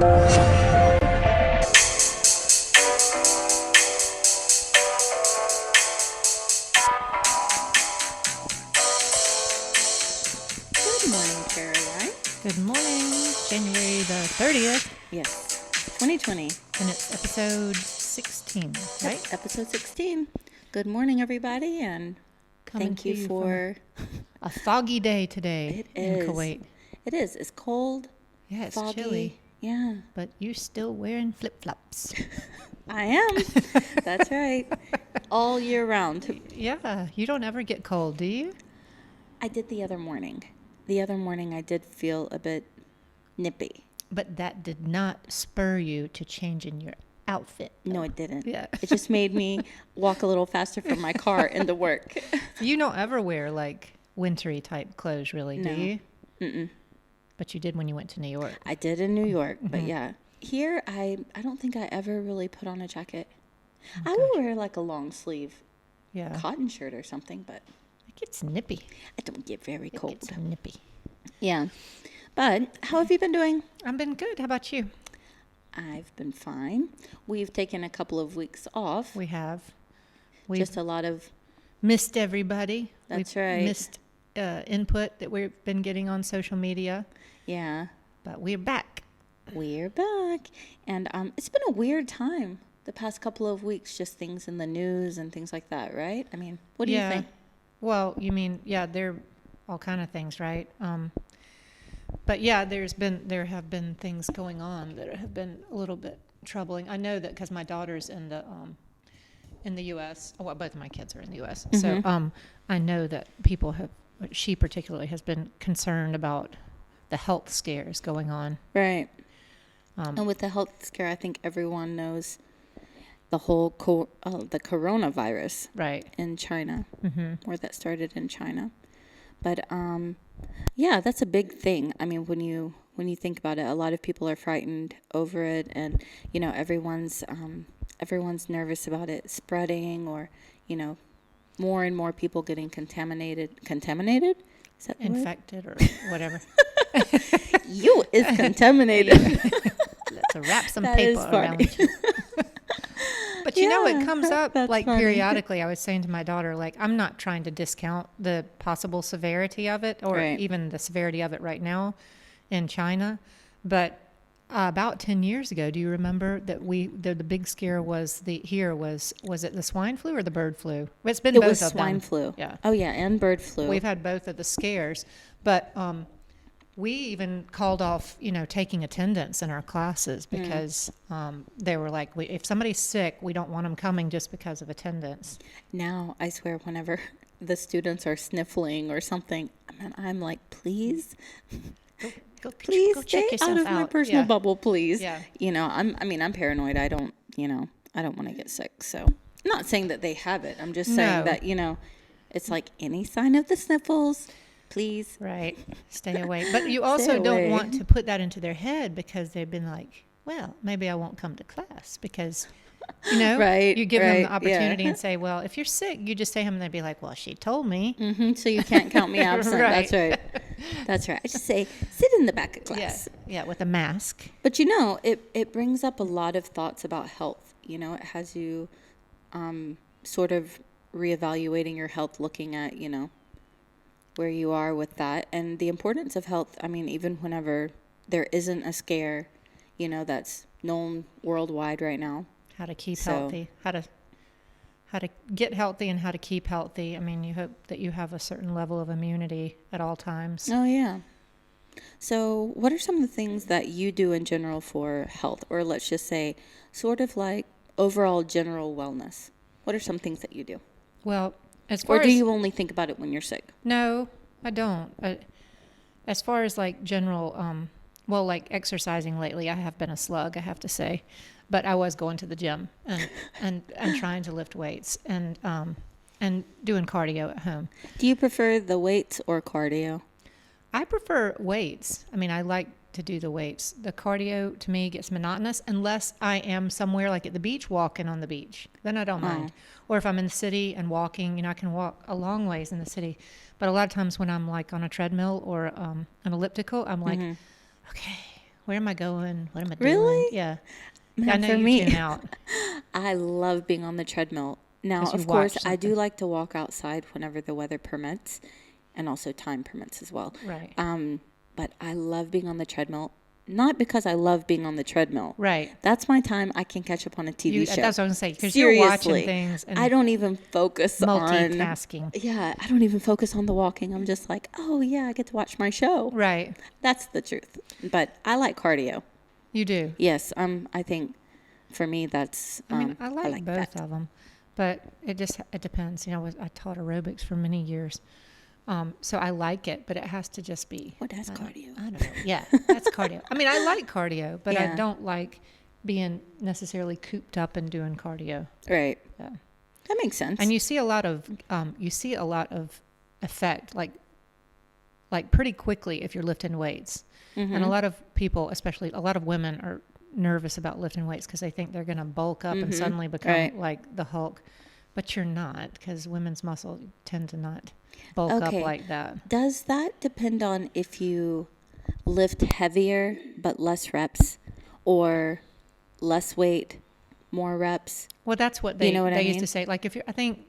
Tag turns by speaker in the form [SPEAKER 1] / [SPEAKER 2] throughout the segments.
[SPEAKER 1] Good morning, Caroline.
[SPEAKER 2] Good morning, January the 30th.
[SPEAKER 1] Yes, 2020.
[SPEAKER 2] And it's episode 16, right?
[SPEAKER 1] Yep, episode 16. Good morning, everybody, and
[SPEAKER 2] Coming
[SPEAKER 1] thank
[SPEAKER 2] to
[SPEAKER 1] you for...
[SPEAKER 2] a foggy day today in Kuwait.
[SPEAKER 1] It is. It's cold.
[SPEAKER 2] Yeah, it's
[SPEAKER 1] foggy.
[SPEAKER 2] chilly.
[SPEAKER 1] Yeah.
[SPEAKER 2] But you're still wearing flip-flops.
[SPEAKER 1] I am. That's right. All year round.
[SPEAKER 2] Yeah, you don't ever get cold, do you?
[SPEAKER 1] I did the other morning. The other morning I did feel a bit nippy.
[SPEAKER 2] But that did not spur you to change in your outfit.
[SPEAKER 1] No, it didn't.
[SPEAKER 2] Yeah.
[SPEAKER 1] It just made me walk a little faster from my car into work.
[SPEAKER 2] You don't ever wear like wintry type clothes, really, do you?
[SPEAKER 1] Mm-mm.
[SPEAKER 2] But you did when you went to New York.
[SPEAKER 1] I did in New York, but yeah. Here, I don't think I ever really put on a jacket. I will wear like a long sleeve cotton shirt or something, but
[SPEAKER 2] It gets nippy.
[SPEAKER 1] I don't get very cold.
[SPEAKER 2] It gets nippy.
[SPEAKER 1] Yeah. But how have you been doing?
[SPEAKER 2] I've been good. How about you?
[SPEAKER 1] I've been fine. We've taken a couple of weeks off.
[SPEAKER 2] We have.
[SPEAKER 1] Just a lot of...
[SPEAKER 2] Missed everybody.
[SPEAKER 1] That's
[SPEAKER 2] We've
[SPEAKER 1] right.
[SPEAKER 2] Missed input that we've been getting on social media.
[SPEAKER 1] Yeah.
[SPEAKER 2] But we're back.
[SPEAKER 1] We're back. And it's been a weird time the past couple of weeks, just things in the news and things like that, right? I mean, what do you think?
[SPEAKER 2] Well, you mean, there are all kind of things, right? But yeah, there have been things going on that have been a little bit troubling. I know that because my daughter's in the U.S. Well, both of my kids are in the U.S. So I know that she particularly has been concerned about the health scares going on.
[SPEAKER 1] Right. And with the health scare, I think everyone knows the whole the coronavirus,
[SPEAKER 2] right,
[SPEAKER 1] in China, where that started in China. But yeah, that's a big thing. I mean, when you think about it, a lot of people are frightened over it, and everyone's nervous about it spreading, or more and more people getting contaminated. Is that the word?
[SPEAKER 2] Infected or whatever.
[SPEAKER 1] You is contaminated.
[SPEAKER 2] Let's wrap some
[SPEAKER 1] That is
[SPEAKER 2] paper
[SPEAKER 1] funny.
[SPEAKER 2] around you. But it comes up like
[SPEAKER 1] funny.
[SPEAKER 2] periodically. I was saying to my daughter, like, I'm not trying to discount the possible severity of it, or even the severity of it right now in China. But about 10 years ago, do you remember that the big scare was it the swine flu or the bird flu? It's been both of them.
[SPEAKER 1] It was swine flu.
[SPEAKER 2] Yeah.
[SPEAKER 1] Oh yeah, and bird flu.
[SPEAKER 2] We've had both of the scares, but we even called off, taking attendance in our classes because they were like, if somebody's sick, we don't want them coming just because of attendance.
[SPEAKER 1] Now, I swear, whenever the students are sniffling or something, I'm like, please, please
[SPEAKER 2] go
[SPEAKER 1] stay
[SPEAKER 2] check
[SPEAKER 1] out of
[SPEAKER 2] yourself
[SPEAKER 1] my
[SPEAKER 2] out.
[SPEAKER 1] personal bubble, please.
[SPEAKER 2] Yeah.
[SPEAKER 1] I'm paranoid. I don't want to get sick. So, I'm not saying that they have it. I'm just saying that, it's like any sign of the sniffles, please.
[SPEAKER 2] Right. Stay away. But you also don't
[SPEAKER 1] away.
[SPEAKER 2] want to put that into their head because they've been like, well, maybe I won't come to class because,
[SPEAKER 1] Right,
[SPEAKER 2] you give them
[SPEAKER 1] right,
[SPEAKER 2] the opportunity
[SPEAKER 1] yeah.
[SPEAKER 2] and say, well, if you're sick, you just stay home, and they'd be like, well, she told me.
[SPEAKER 1] So you can't count me absent.
[SPEAKER 2] Right.
[SPEAKER 1] That's right. That's right. I just say, sit in the back of class.
[SPEAKER 2] Yeah, with a mask.
[SPEAKER 1] But it brings up a lot of thoughts about health. It has you sort of reevaluating your health, looking at, where you are with that and the importance of health. I mean, even whenever there isn't a scare, that's known worldwide right now.
[SPEAKER 2] How to keep healthy, how to get healthy and how to keep healthy. I mean, you hope that you have a certain level of immunity at all times.
[SPEAKER 1] Oh, yeah. So what are some of the things that you do in general for health, or let's just say sort of like overall general wellness? What are some things that you do?
[SPEAKER 2] Well, as far
[SPEAKER 1] or do you only think about it when you're sick?
[SPEAKER 2] No, I don't. As far as like general, like exercising lately, I have been a slug, I have to say. But I was going to the gym and trying to lift weights and doing cardio at home.
[SPEAKER 1] Do you prefer the weights or cardio?
[SPEAKER 2] I prefer weights. I mean, I like to do the weights. The cardio to me gets monotonous unless I am somewhere like at the beach, walking on the beach. Then I don't mind. Or if I'm in the city and walking, I can walk a long ways in the city. But a lot of times when I'm like on a treadmill or an elliptical, I'm like, okay, Where am I going? What am I doing?
[SPEAKER 1] Really?
[SPEAKER 2] Yeah.
[SPEAKER 1] Man,
[SPEAKER 2] I know
[SPEAKER 1] for
[SPEAKER 2] you
[SPEAKER 1] me,
[SPEAKER 2] tune out
[SPEAKER 1] I love being on the treadmill. Now,
[SPEAKER 2] because you
[SPEAKER 1] of course,
[SPEAKER 2] watch
[SPEAKER 1] I do
[SPEAKER 2] something.
[SPEAKER 1] like to walk outside whenever the weather permits and also time permits as well.
[SPEAKER 2] Right.
[SPEAKER 1] But I love being on the treadmill, not because I love being on the treadmill.
[SPEAKER 2] Right.
[SPEAKER 1] That's my time I can catch up on a TV show.
[SPEAKER 2] That's what I was going to say, because you're watching
[SPEAKER 1] Seriously.
[SPEAKER 2] things
[SPEAKER 1] I
[SPEAKER 2] and
[SPEAKER 1] don't even focus on,
[SPEAKER 2] multitasking.
[SPEAKER 1] yeah, I don't even focus on the walking. I'm just like, oh, yeah, I get to watch my show.
[SPEAKER 2] Right.
[SPEAKER 1] That's the truth. But I like cardio.
[SPEAKER 2] You do.
[SPEAKER 1] Yes, I think for me that's,
[SPEAKER 2] I mean, I like both
[SPEAKER 1] that.
[SPEAKER 2] of them, but it depends. You know, I taught aerobics for many years. So I like it, but it has to just be.
[SPEAKER 1] What is cardio?
[SPEAKER 2] I don't know. Yeah, that's cardio. I mean, I like cardio, but
[SPEAKER 1] Yeah.
[SPEAKER 2] I don't like being necessarily cooped up and doing cardio.
[SPEAKER 1] Right.
[SPEAKER 2] Yeah.
[SPEAKER 1] That makes sense.
[SPEAKER 2] And you see a lot of effect, like pretty quickly if you're lifting weights.
[SPEAKER 1] Mm-hmm.
[SPEAKER 2] And a lot of people, especially a lot of women, are nervous about lifting weights because they think they're going to bulk up and suddenly become like the Hulk. But you're not, because women's muscles tend to not bulk up like that.
[SPEAKER 1] Does that depend on if you lift heavier but less reps, or less weight, more reps?
[SPEAKER 2] Well, that's what they
[SPEAKER 1] You know what I
[SPEAKER 2] used
[SPEAKER 1] mean?
[SPEAKER 2] to say. Like if you're, I think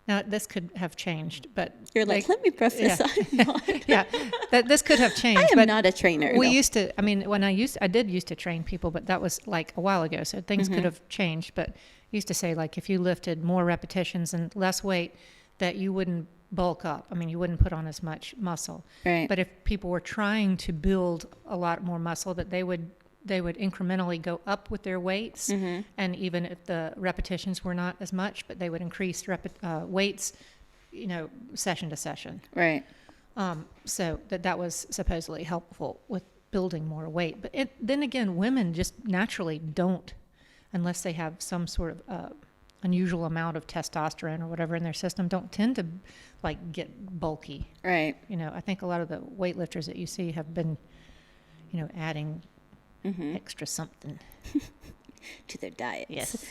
[SPEAKER 2] now this could have changed, but
[SPEAKER 1] You're like, let me preface,
[SPEAKER 2] yeah.
[SPEAKER 1] I'm not.
[SPEAKER 2] yeah, that this could have changed.
[SPEAKER 1] I am
[SPEAKER 2] but
[SPEAKER 1] not a trainer.
[SPEAKER 2] We
[SPEAKER 1] no.
[SPEAKER 2] used to. I mean, when I did used to train people, but that was like a while ago, so things could have changed. But used to say like if you lifted more repetitions and less weight, that you wouldn't bulk up. I mean, you wouldn't put on as much muscle.
[SPEAKER 1] Right.
[SPEAKER 2] But if people were trying to build a lot more muscle, that they would incrementally go up with their weights, and even if the repetitions were not as much, but they would increase weights, you know, session to session.
[SPEAKER 1] Right.
[SPEAKER 2] So that was supposedly helpful with building more weight. But then again, women just naturally don't, unless they have some sort of unusual amount of testosterone or whatever in their system, don't tend to like get bulky.
[SPEAKER 1] Right.
[SPEAKER 2] You know, I think a lot of the weightlifters that you see have been, you know, adding extra something
[SPEAKER 1] To their diets.
[SPEAKER 2] Yes.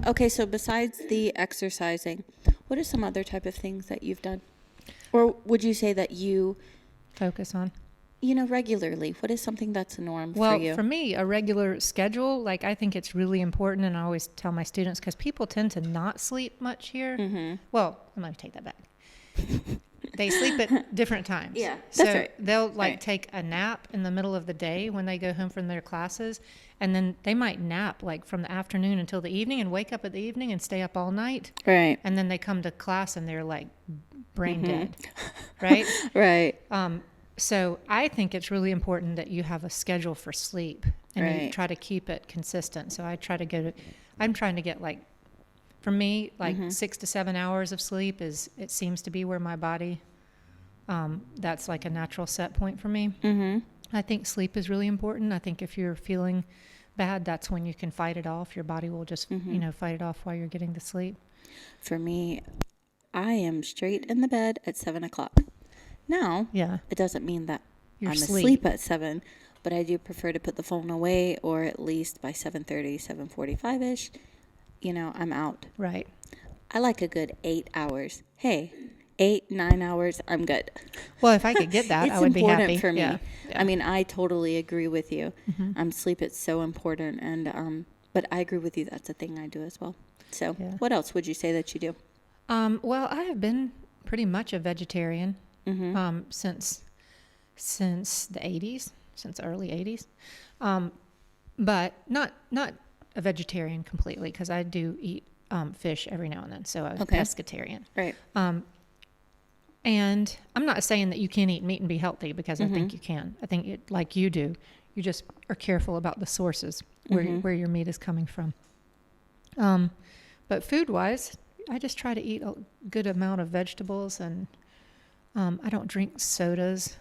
[SPEAKER 1] Okay, so besides the exercising, what are some other type of things that you've done? Or would you say that you
[SPEAKER 2] focus on.
[SPEAKER 1] Regularly, what is something that's a norm
[SPEAKER 2] Well,
[SPEAKER 1] for you?
[SPEAKER 2] for me, a regular schedule, like I think it's really important, and I always tell my students, because people tend to not sleep much here. Well, I'm going to take that back. They sleep at different times.
[SPEAKER 1] Yeah,
[SPEAKER 2] so
[SPEAKER 1] that's right.
[SPEAKER 2] They'll
[SPEAKER 1] Right.
[SPEAKER 2] take a nap in the middle of the day when they go home from their classes, and then they might nap like from the afternoon until the evening and wake up at the evening and stay up all night.
[SPEAKER 1] Right.
[SPEAKER 2] And then they come to class and they're like brain dead. Right?
[SPEAKER 1] Right.
[SPEAKER 2] So I think it's really important that you have a schedule for sleep, and you
[SPEAKER 1] Right.
[SPEAKER 2] try to keep it consistent. So I'm trying to get like, for me, like 6 to 7 hours of sleep it seems to be where my body, that's like a natural set point for me. I think sleep is really important. I think if you're feeling bad, that's when you can fight it off. Your body will just, fight it off while you're getting to sleep.
[SPEAKER 1] For me, I am straight in the bed at 7:00. Now,
[SPEAKER 2] Yeah.
[SPEAKER 1] it doesn't mean that
[SPEAKER 2] You're
[SPEAKER 1] I'm
[SPEAKER 2] asleep.
[SPEAKER 1] asleep at 7, but I do prefer to put the phone away, or at least by 7:30, 7:45-ish, I'm out.
[SPEAKER 2] Right.
[SPEAKER 1] I like a good 8 hours. Hey, 8, 9 hours, I'm good.
[SPEAKER 2] Well, if I could get that,
[SPEAKER 1] It's
[SPEAKER 2] I would be
[SPEAKER 1] important
[SPEAKER 2] happy.
[SPEAKER 1] for me.
[SPEAKER 2] Yeah.
[SPEAKER 1] I mean, I totally agree with you. Sleep is so important, and but I agree with you. That's a thing I do as well. So,
[SPEAKER 2] Yeah.
[SPEAKER 1] what else would you say that you do?
[SPEAKER 2] Well, I have been pretty much a vegetarian since the 80s, since the early 80s, but not a vegetarian completely, because I do eat fish every now and then, so I'm
[SPEAKER 1] Okay.
[SPEAKER 2] pescatarian.
[SPEAKER 1] Right.
[SPEAKER 2] And I'm not saying that you can't eat meat and be healthy, because I think you can. I think it, like you do, you just are careful about the sources where your meat is coming from. But food-wise, I just try to eat a good amount of vegetables, and I don't drink sodas.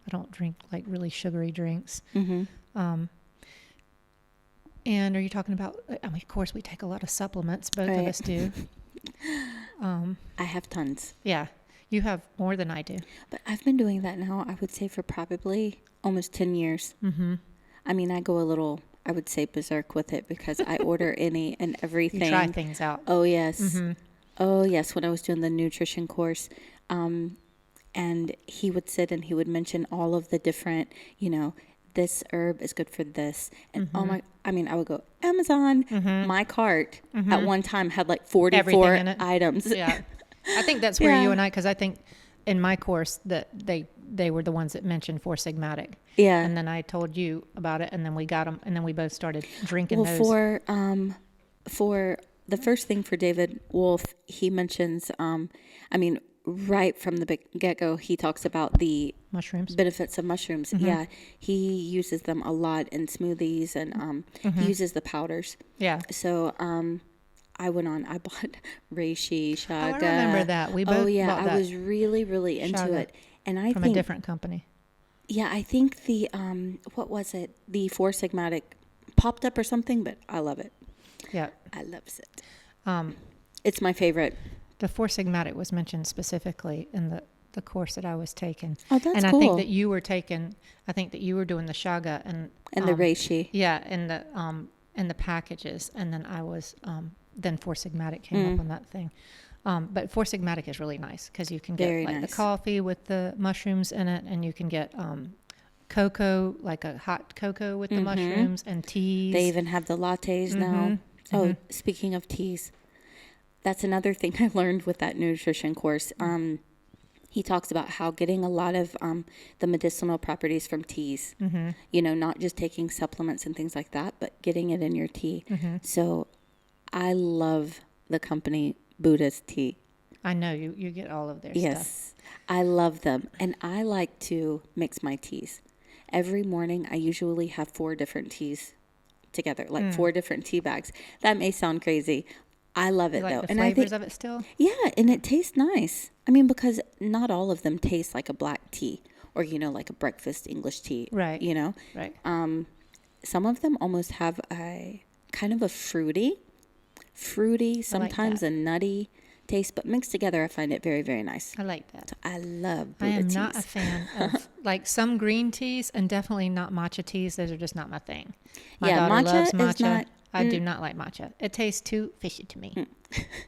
[SPEAKER 2] I don't drink like really sugary drinks. And are you talking about, I mean, of course we take a lot of supplements, both of
[SPEAKER 1] Right.
[SPEAKER 2] us do.
[SPEAKER 1] I have tons.
[SPEAKER 2] Yeah, you have more than I do.
[SPEAKER 1] But I've been doing that now, I would say, for probably almost 10 years. I mean, I go a little, I would say, berserk with it, because I order any and everything.
[SPEAKER 2] You try things out.
[SPEAKER 1] Oh, yes. Oh, yes. When I was doing the nutrition course, and he would sit and he would mention all of the different, this herb is good for this. And I would go Amazon. My cart at one time had like 44
[SPEAKER 2] Everything in it.
[SPEAKER 1] items.
[SPEAKER 2] Yeah. I think that's where you
[SPEAKER 1] Yeah.
[SPEAKER 2] and I, because I think in my course that they were the ones that mentioned Four Sigmatic.
[SPEAKER 1] Yeah.
[SPEAKER 2] And then I told you about it, and then we got them, and then we both started drinking
[SPEAKER 1] Well,
[SPEAKER 2] those.
[SPEAKER 1] for the first thing for David Wolf, he mentions, right from the get-go, he talks about the
[SPEAKER 2] Mushrooms.
[SPEAKER 1] benefits of mushrooms. Yeah, he uses them a lot in smoothies, and he uses the powders.
[SPEAKER 2] Yeah.
[SPEAKER 1] So I bought reishi, shaga.
[SPEAKER 2] I remember that. We both bought that.
[SPEAKER 1] I was really, really into
[SPEAKER 2] Shaga
[SPEAKER 1] it. And I
[SPEAKER 2] from
[SPEAKER 1] think,
[SPEAKER 2] a different company.
[SPEAKER 1] yeah, I think the, what was it? The Four Sigmatic popped up or something, but I love it.
[SPEAKER 2] Yeah.
[SPEAKER 1] I loves it. It's my favorite.
[SPEAKER 2] The Four Sigmatic was mentioned specifically in the course that I was taking.
[SPEAKER 1] Oh, that's
[SPEAKER 2] and
[SPEAKER 1] cool.
[SPEAKER 2] I think that you were doing the shaga and
[SPEAKER 1] The reishi.
[SPEAKER 2] Yeah, in the packages, and then I was then Four Sigmatic came up on that thing. But Four Sigmatic is really nice because you can get
[SPEAKER 1] Very
[SPEAKER 2] like
[SPEAKER 1] nice.
[SPEAKER 2] the coffee with the mushrooms in it, and you can get cocoa, like a hot cocoa with the mushrooms, and teas.
[SPEAKER 1] They even have the lattes now. Oh, speaking of teas, that's another thing I learned with that nutrition course. He talks about how getting a lot of the medicinal properties from teas, not just taking supplements and things like that, but getting it in your tea. So I love the company Buddha's Tea.
[SPEAKER 2] I know you get all of their
[SPEAKER 1] Yes,
[SPEAKER 2] stuff.
[SPEAKER 1] I love them. And I like to mix my teas. Every morning, I usually have 4 different teas together, like 4 different tea bags. That may sound crazy. I love it,
[SPEAKER 2] You like
[SPEAKER 1] though.
[SPEAKER 2] the
[SPEAKER 1] And I
[SPEAKER 2] flavors
[SPEAKER 1] think,
[SPEAKER 2] of it still?
[SPEAKER 1] yeah, and it tastes nice. Because not all of them taste like a black tea or, like a breakfast English tea.
[SPEAKER 2] Right. Right.
[SPEAKER 1] Some of them almost have a kind of a fruity, sometimes a nutty taste, but mixed together, I find it very, very nice.
[SPEAKER 2] I like that.
[SPEAKER 1] So I love
[SPEAKER 2] I
[SPEAKER 1] Buddha
[SPEAKER 2] am
[SPEAKER 1] teas.
[SPEAKER 2] not a fan of like some green teas, and definitely not matcha teas. Those are just not my thing. My daughter
[SPEAKER 1] matcha
[SPEAKER 2] loves
[SPEAKER 1] is
[SPEAKER 2] matcha.
[SPEAKER 1] not-
[SPEAKER 2] I do not like matcha. It tastes too fishy to me.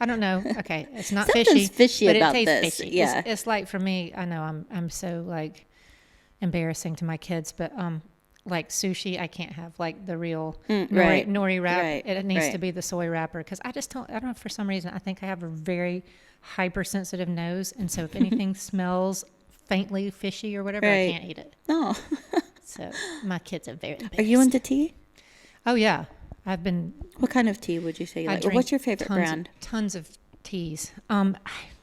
[SPEAKER 2] I don't know. Okay, it's not
[SPEAKER 1] Something's fishy
[SPEAKER 2] but
[SPEAKER 1] about
[SPEAKER 2] it tastes
[SPEAKER 1] this.
[SPEAKER 2] fishy.
[SPEAKER 1] Yeah.
[SPEAKER 2] It's like for me. I know I'm so like embarrassing to my kids, but like sushi, I can't have like the real nori wrap.
[SPEAKER 1] Right,
[SPEAKER 2] It needs
[SPEAKER 1] right.
[SPEAKER 2] to be the soy wrapper because I don't know, for some reason I think I have a very hypersensitive nose, and so if anything smells faintly fishy or whatever,
[SPEAKER 1] Right.
[SPEAKER 2] I can't eat it.
[SPEAKER 1] No.
[SPEAKER 2] So my kids are very embarrassed.
[SPEAKER 1] Are you into tea?
[SPEAKER 2] Oh yeah, I've been.
[SPEAKER 1] What kind of tea would you say you
[SPEAKER 2] I
[SPEAKER 1] like? Or
[SPEAKER 2] drink
[SPEAKER 1] what's your favorite brand?
[SPEAKER 2] Tons of teas.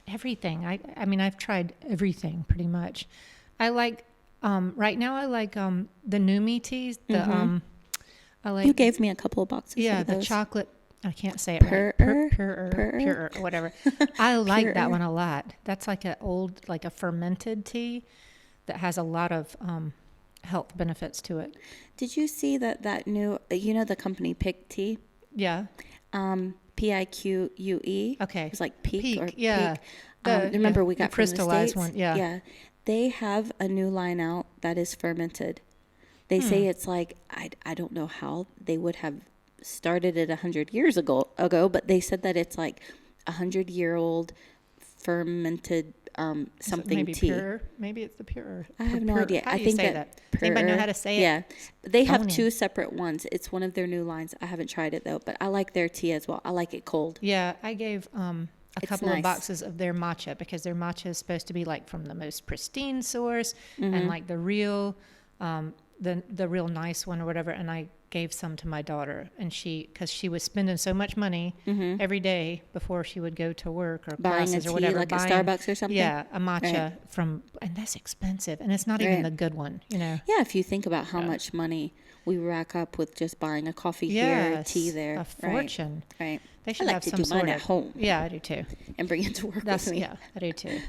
[SPEAKER 2] Everything. I mean, I've tried everything pretty much. I like. Right now, I like the Numi teas. I like.
[SPEAKER 1] You gave me a couple of boxes
[SPEAKER 2] Yeah,
[SPEAKER 1] of
[SPEAKER 2] the
[SPEAKER 1] those.
[SPEAKER 2] chocolate. I can't say it right. Pure, whatever. I like that one a lot. That's like a fermented tea that has a lot of health benefits to it.
[SPEAKER 1] Did you see that new, the company Pique Tea?
[SPEAKER 2] Yeah.
[SPEAKER 1] Pique.
[SPEAKER 2] Okay.
[SPEAKER 1] It's like Peak or
[SPEAKER 2] yeah.
[SPEAKER 1] Peak. Remember we got
[SPEAKER 2] the
[SPEAKER 1] from the
[SPEAKER 2] crystallized
[SPEAKER 1] States?
[SPEAKER 2] one. Yeah.
[SPEAKER 1] Yeah. They have a new line out that is fermented. They say it's like, I don't know how they would have started it 100 years ago, but they said that it's like 100-year-old fermented something
[SPEAKER 2] maybe
[SPEAKER 1] tea.
[SPEAKER 2] Pure. Maybe it's the pure.
[SPEAKER 1] I have no idea.
[SPEAKER 2] How
[SPEAKER 1] I
[SPEAKER 2] do you
[SPEAKER 1] think
[SPEAKER 2] say
[SPEAKER 1] that
[SPEAKER 2] Does anybody know how to say it?
[SPEAKER 1] Yeah, they have
[SPEAKER 2] Phone in.
[SPEAKER 1] 2 separate ones. It's one of their new lines. I haven't tried it though, but I like their tea as well. I like it cold.
[SPEAKER 2] Yeah, I gave a couple
[SPEAKER 1] nice.
[SPEAKER 2] of boxes of their matcha because their matcha is supposed to be like from the most pristine source and like the real, the real nice one or whatever. And I gave some to my daughter, and because she was spending so much money every day before she would go to work or
[SPEAKER 1] Buying a
[SPEAKER 2] classes
[SPEAKER 1] tea
[SPEAKER 2] or whatever.
[SPEAKER 1] like a Starbucks or something.
[SPEAKER 2] Yeah, a matcha and that's expensive, and it's not even the good one,
[SPEAKER 1] Yeah, if you think about how much money we rack up with just buying a coffee here, tea there.
[SPEAKER 2] a fortune.
[SPEAKER 1] Right.
[SPEAKER 2] They should
[SPEAKER 1] I like
[SPEAKER 2] have
[SPEAKER 1] to
[SPEAKER 2] some
[SPEAKER 1] do
[SPEAKER 2] sort
[SPEAKER 1] mine
[SPEAKER 2] of
[SPEAKER 1] at home
[SPEAKER 2] Yeah, I do too.
[SPEAKER 1] and bring it to work with me.
[SPEAKER 2] Yeah, I do too.